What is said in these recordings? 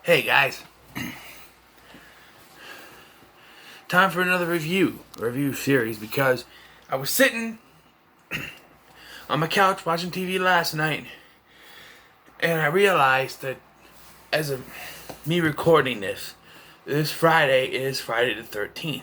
Hey guys, time for another review series because I was sitting on my couch watching TV last night and I realized that as of me recording this Friday is Friday the 13th.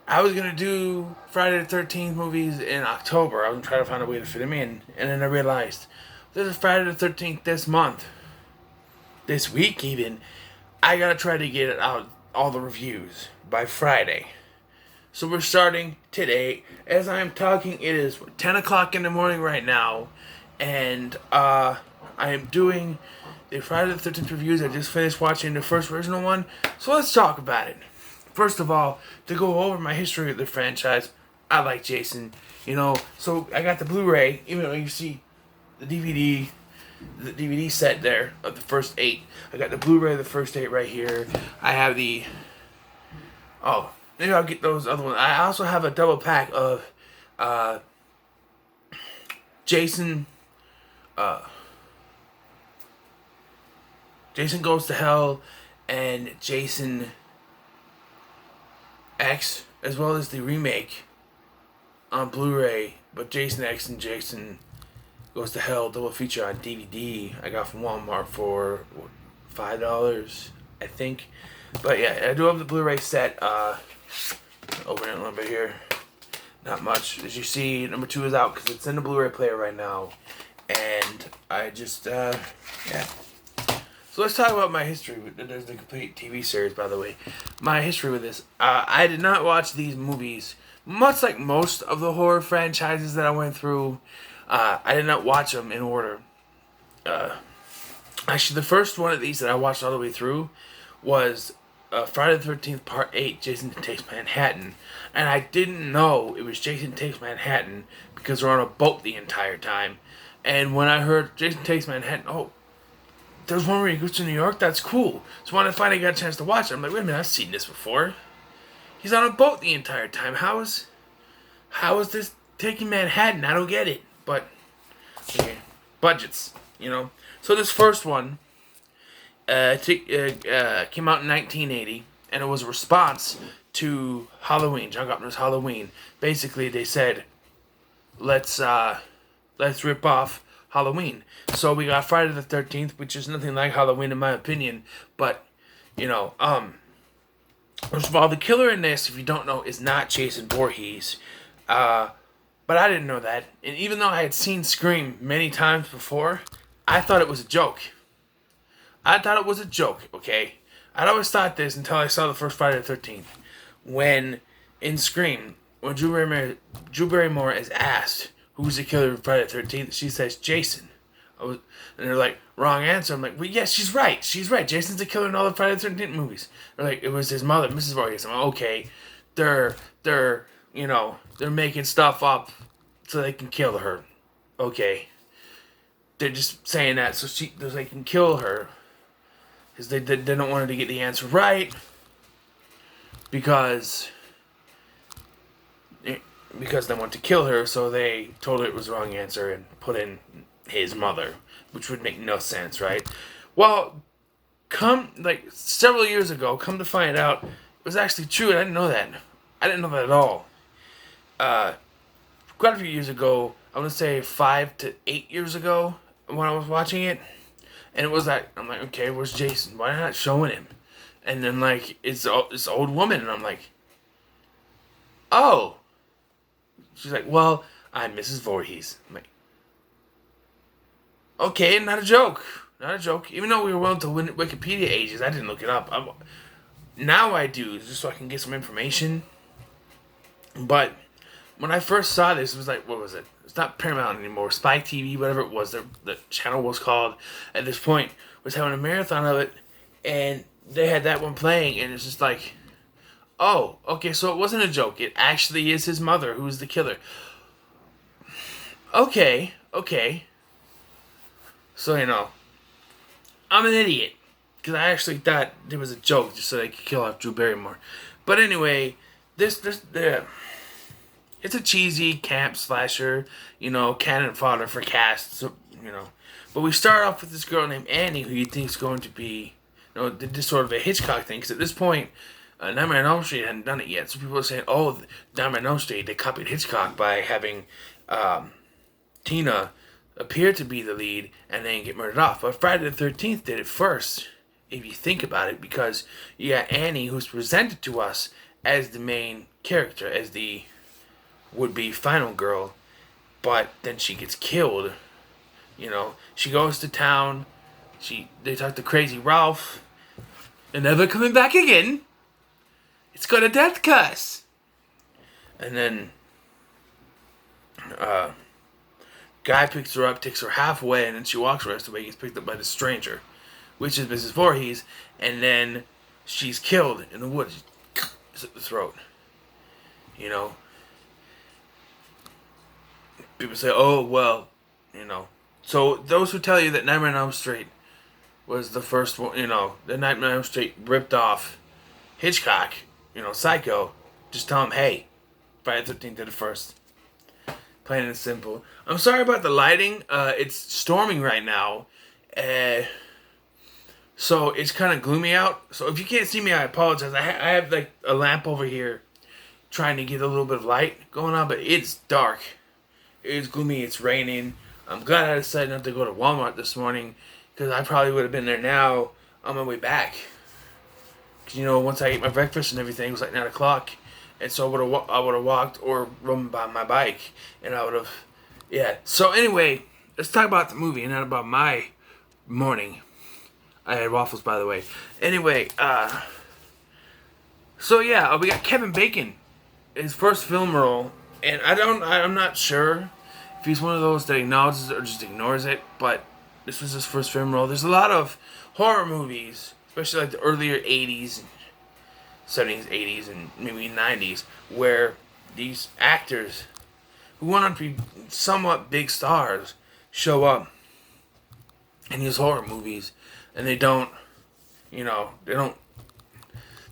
I was gonna do Friday the 13th movies in October. I was trying to find a way to fit them in, and then I realized this is Friday the 13th this month, this week even. I gotta try to get it out all the reviews by Friday. So we're starting today. As I'm talking, it is 10 o'clock in the morning right now, and I am doing the Friday the 13th reviews. I just finished watching the first original one, so let's talk about it. First of all, to go over my history of the franchise, I like Jason, so I got the Blu-ray, even though you see the DVD set there of the first 8. I got the Blu-ray of the first 8 right here. I have maybe I'll get those other ones. I also have a double pack of Jason Jason Goes to Hell and Jason X, as well as the remake on Blu-ray, but Jason X and Jason Goes to Hell double feature on DVD. I got from Walmart for $5, I think. But yeah, I do have the Blu-ray set. Open it a little bit here. Not much. As you see, number 2 is out because it's in the Blu-ray player right now. And I just, yeah. So let's talk about my history. There's the complete TV series, by the way. My history with this. I did not watch these movies, much like most of the horror franchises that I went through. I did not watch them in order. Actually, the first one of these that I watched all the way through was Friday the 13th Part 8, Jason Takes Manhattan. And I didn't know it was Jason Takes Manhattan because we're on a boat the entire time. And when I heard Jason Takes Manhattan, there's one where he goes to New York? That's cool. So when I finally got a chance to watch it, I'm like, wait a minute, I've seen this before. He's on a boat the entire time. How is this taking Manhattan? I don't get it. But, okay, budgets, So this first one came out in 1980, and it was a response to Halloween, John Carpenter's Halloween. Basically, they said, let's rip off Halloween. So we got Friday the 13th, which is nothing like Halloween in my opinion, but, first of all, the killer in this, if you don't know, is not Jason Voorhees. But I didn't know that. And even though I had seen Scream many times before, I thought it was a joke. Okay? I'd always thought this until I saw the first Friday the 13th. When, in Scream, when Drew Barrymore is asked, who's the killer of Friday the 13th, she says, Jason. And they're like, wrong answer. I'm like, well, yes, she's right. Jason's the killer in all the Friday the 13th movies. They're like, it was his mother, Mrs. Voorhees. I'm like, okay, they're making stuff up so they can kill her. Okay. They're just saying that so they can kill her. Because they don't want her to get the answer right. Because they want to kill her, so they told her it was the wrong answer and put in his mother. Which would make no sense, right? Well, several years ago, come to find out, it was actually true, and I didn't know that. I didn't know that at all. Quite a few years ago, I want to say 5 to 8 years ago, when I was watching it, and it was like, I'm like, okay, where's Jason? Why are they not showing him? And then, it's this old woman, and I'm like, oh. She's like, well, I'm Mrs. Voorhees. I'm like, okay, not a joke. Even though we were willing to Wikipedia ages, I didn't look it up. Now I do, just so I can get some information. But when I first saw this, it was like, what was it? It's not Paramount anymore. Spike TV, whatever it was, the channel was called at this point, was having a marathon of it, and they had that one playing, and it's just like, oh, okay, so it wasn't a joke. It actually is his mother who's the killer. Okay. So, I'm an idiot. Because I actually thought it was a joke just so they could kill off Drew Barrymore. But anyway, it's a cheesy camp slasher, cannon fodder for casts, But we start off with this girl named Annie, who you think is going to be, this sort of a Hitchcock thing. Because at this point, Nightmare on Elm Street hadn't done it yet. So people are saying, oh, Nightmare on Elm Street, they copied Hitchcock by having Tina appear to be the lead and then get murdered off. But Friday the 13th did it first, if you think about it, because you got Annie, who's presented to us as the main character, as the would-be final girl, but then she gets killed. She goes to town, they talk to Crazy Ralph, and never coming back again. It's got a death curse. And then guy picks her up, takes her halfway, and then she walks the rest of the way, gets picked up by the stranger, which is Mrs. Voorhees, and then she's killed in the woods. At the throat. People say, oh, well, So those who tell you that Nightmare on Elm Street was the first one, the Nightmare on Elm Street ripped off Hitchcock, Psycho, just tell them, hey, Friday the 13th did it first. Plain and simple. I'm sorry about the lighting. It's storming right now. So it's kind of gloomy out. So if you can't see me, I apologize. I have like a lamp over here trying to get a little bit of light going on, but it's dark. It's gloomy. It's raining. I'm glad I decided not to go to Walmart this morning, because I probably would have been there now on my way back. Because, once I ate my breakfast and everything, it was like 9 o'clock. And so I would have walked or run by my bike. And I would have, yeah. So anyway, let's talk about the movie and not about my morning. I had waffles, by the way. Anyway, so yeah, we got Kevin Bacon, his first film role, and I'm not sure if he's one of those that acknowledges it or just ignores it, but this was his first film role. There's a lot of horror movies, especially like the earlier 80s, 70s, 80s, and maybe 90s, where these actors who went on to be somewhat big stars show up in these horror movies. And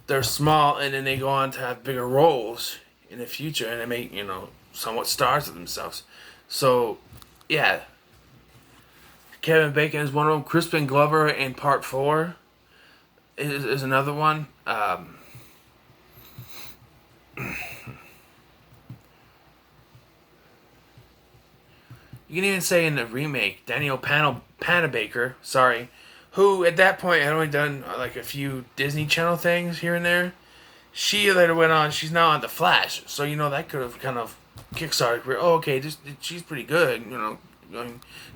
they're small, and then they go on to have bigger roles in the future, and they make, somewhat stars of themselves. So, yeah. Kevin Bacon is one of them. Crispin Glover in Part 4 is another one. You can even say in the remake, Danielle Panabaker, who at that point had only done like a few Disney Channel things here and there. She later went on, she's now on The Flash, so that could have kind of kickstarted her career. Oh, okay, she's pretty good,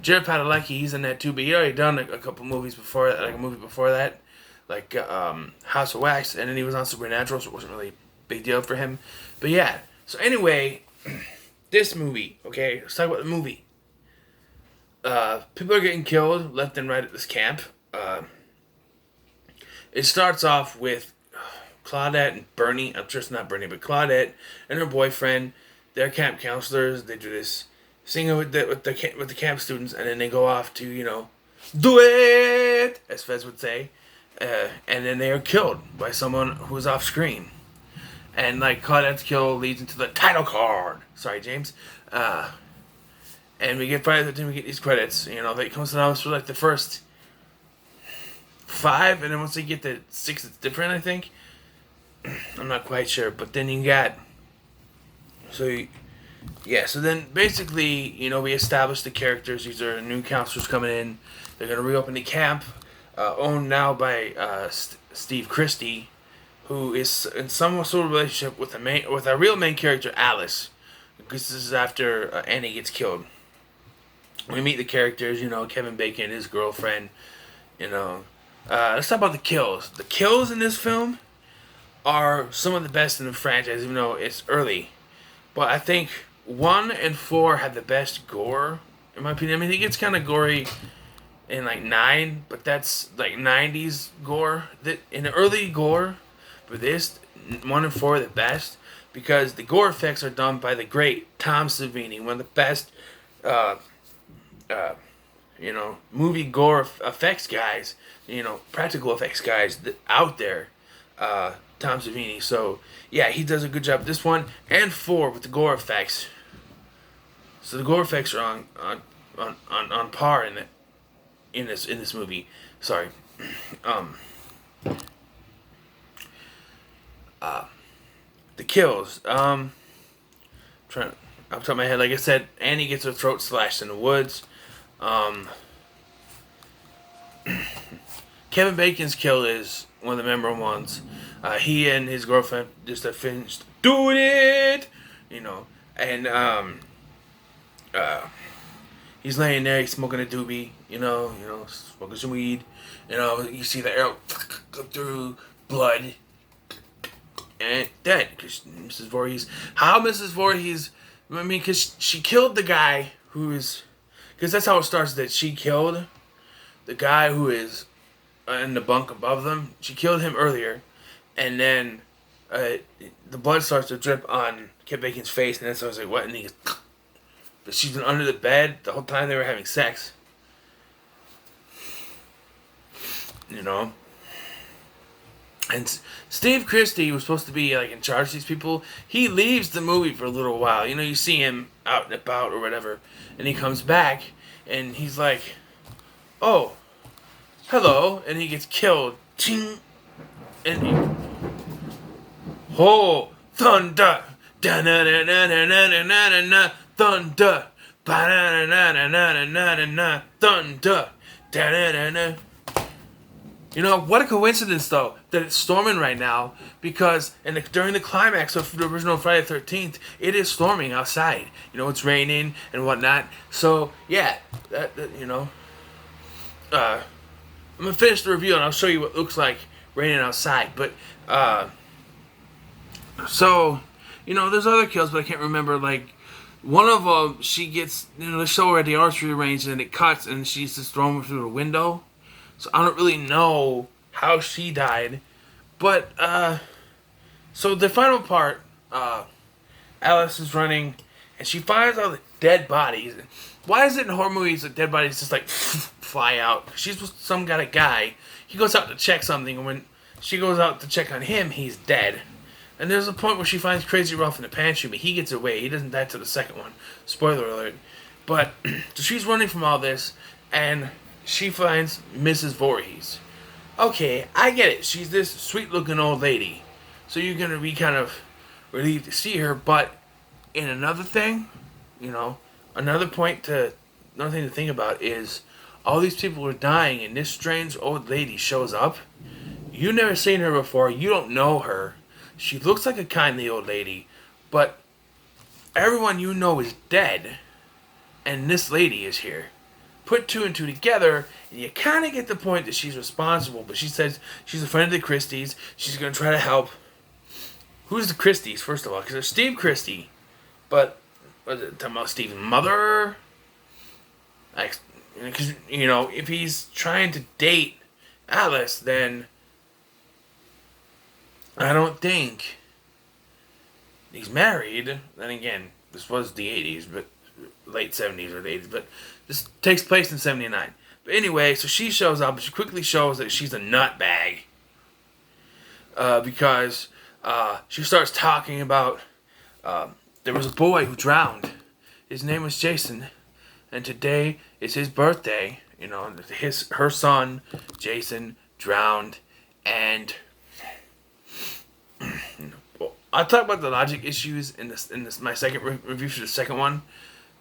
Jared Padalecki, he's in that too, but he already done a couple movies before that, like a movie before that, like House of Wax, and then he was on Supernatural, so it wasn't really a big deal for him. But yeah, so anyway, this movie, okay, let's talk about the movie. People are getting killed left and right at this camp. It starts off with Claudette and Bernie. I'm sure it's not Bernie, but Claudette and her boyfriend. They're camp counselors. They do this singing with the camp students, and then they go off to do it, as Fez would say, and then they are killed by someone who's off screen. And like Claudette's kill leads into the title card. Sorry, James. And we get Friday the 13th, we get these credits. That comes to us for like the first 5, and then once they get to 6, it's different, I think. I'm not quite sure, but then you got. So then basically, we establish the characters. These are new counselors coming in. They're going to reopen the camp, owned now by Steve Christie, who is in some sort of relationship with a real main character, Alice, because this is after Annie gets killed. We meet the characters, Kevin Bacon, his girlfriend, Let's talk about the kills. The kills in this film are some of the best in the franchise, even though it's early. But I think 1 and 4 have the best gore, in my opinion. I mean, it gets kind of gory in like 9, but that's like 90s gore. In the early gore, for this, 1 and 4 are the best, because the gore effects are done by the great Tom Savini, one of the best movie gore effects guys, practical effects guys out there, Tom Savini. So, yeah, he does a good job. This 1 and 4 with the gore effects. So the gore effects are on par in it. in this movie. Sorry. Um, the kills. Trying off the top of my head, like I said, Annie gets her throat slashed in the woods. Um, Kevin Bacon's kill is one of the memorable ones. He and his girlfriend just finished doing it, you know, and he's laying there, he's smoking a doobie, smoking some weed. You see the arrow go through blood and dead. Because Mrs. Voorhees, how Mrs. Voorhees, I mean, because she killed the guy who is, because that's how it starts, that she killed the guy who is in the bunk above them. She killed him earlier, and then the blood starts to drip on Kevin Bacon's face, and then so I was like, what? And he goes, but she's been under the bed the whole time they were having sex. You know? And Steve Christie was supposed to be like in charge of these people. He leaves the movie for a little while. You see him out and about or whatever, and he comes back, and he's like, "Oh, hello," and he gets killed. Ching, and he, oh, thunder, da na na na na na na na na, thunder, ba na na na na na na na, thunder, da na na na. What a coincidence, though, that it's storming right now, because during the climax of the original Friday the 13th, it is storming outside. It's raining and whatnot. So, yeah, I'm going to finish the review, and I'll show you what it looks like raining outside. But, there's other kills, but I can't remember, like, one of them, she gets, they show her at the archery range, and it cuts, and she's just thrown through the window. So I don't really know how she died. But, so the final part, Alice is running, and she finds all the dead bodies. Why is it in horror movies that dead bodies just, like, fly out? She's with some kind of guy. He goes out to check something, and when she goes out to check on him, he's dead. And there's a point where she finds Crazy Ralph in the pantry, but he gets away. He doesn't die till the second one. Spoiler alert. But, so she's running from all this, and she finds Mrs. Voorhees. Okay, I get it. She's this sweet-looking old lady. So you're going to be kind of relieved to see her. But in another thing, another thing to think about is all these people are dying, and this strange old lady shows up. You've never seen her before. You don't know her. She looks like a kindly old lady. But everyone you know is dead. And this lady is here. Put two and two together, and you kind of get the point that she's responsible. But she says she's a friend of the Christies. She's going to try to help. Who's the Christies, first of all? Because there's Steve Christie. But, was it talking about Steve's mother? Because, if he's trying to date Alice, then I don't think he's married. Then again, this was the 80s, but late 70s or the 80s, but this takes place in 79. But anyway, so she shows up, and she quickly shows that she's a nutbag. Because she starts talking about there was a boy who drowned. His name was Jason, and today is his birthday. Her son, Jason, drowned, and I'll talk about the logic issues in this my second review for the second one.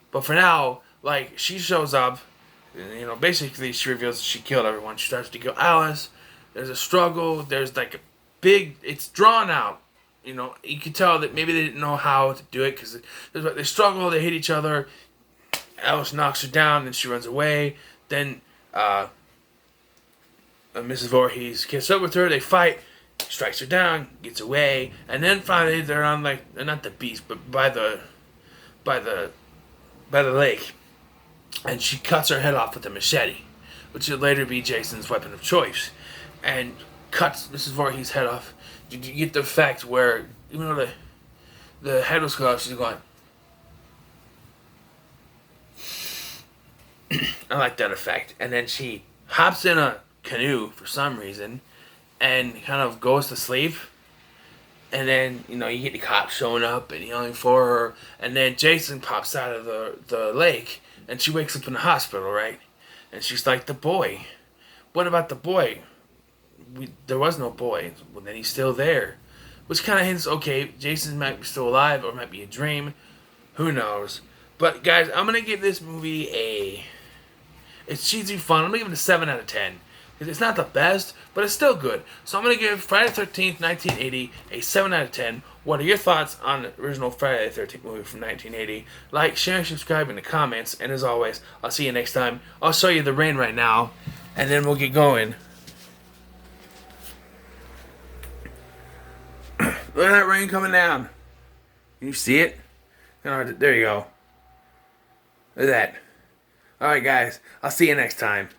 But for now, like, she shows up, and, basically she reveals that she killed everyone. She starts to kill Alice. There's a struggle. There's, like, it's drawn out. You can tell that maybe they didn't know how to do it, because they struggle, they hit each other. Alice knocks her down, then she runs away. Then, Mrs. Voorhees gets up with her, they fight, strikes her down, gets away, and then finally they're on, like, not the beach, but by the lake, and she cuts her head off with a machete, which would later be Jason's weapon of choice, and cuts Mrs. Voorhees' head off. You get the effect where, the head was cut off, she's going, I like that effect. And then she hops in a canoe for some reason, and kind of goes to sleep. And then, you get the cops showing up and yelling for her. And then Jason pops out of the lake, and she wakes up in the hospital, right? And she's like, the boy. What about the boy? There was no boy. Well, then he's still there. Which kind of hints, okay, Jason might be still alive or might be a dream. Who knows? But guys, I'm going to give this movie it's cheesy fun. I'm going to give it a 7 out of 10. It's not the best, but it's still good. So I'm going to give Friday the 13th, 1980, a 7 out of 10. What are your thoughts on the original Friday the 13th movie from 1980? Like, share, and subscribe in the comments. And as always, I'll see you next time. I'll show you the rain right now, and then we'll get going. Look at that rain coming down. Can you see it? There you go. Look at that. Alright guys, I'll see you next time.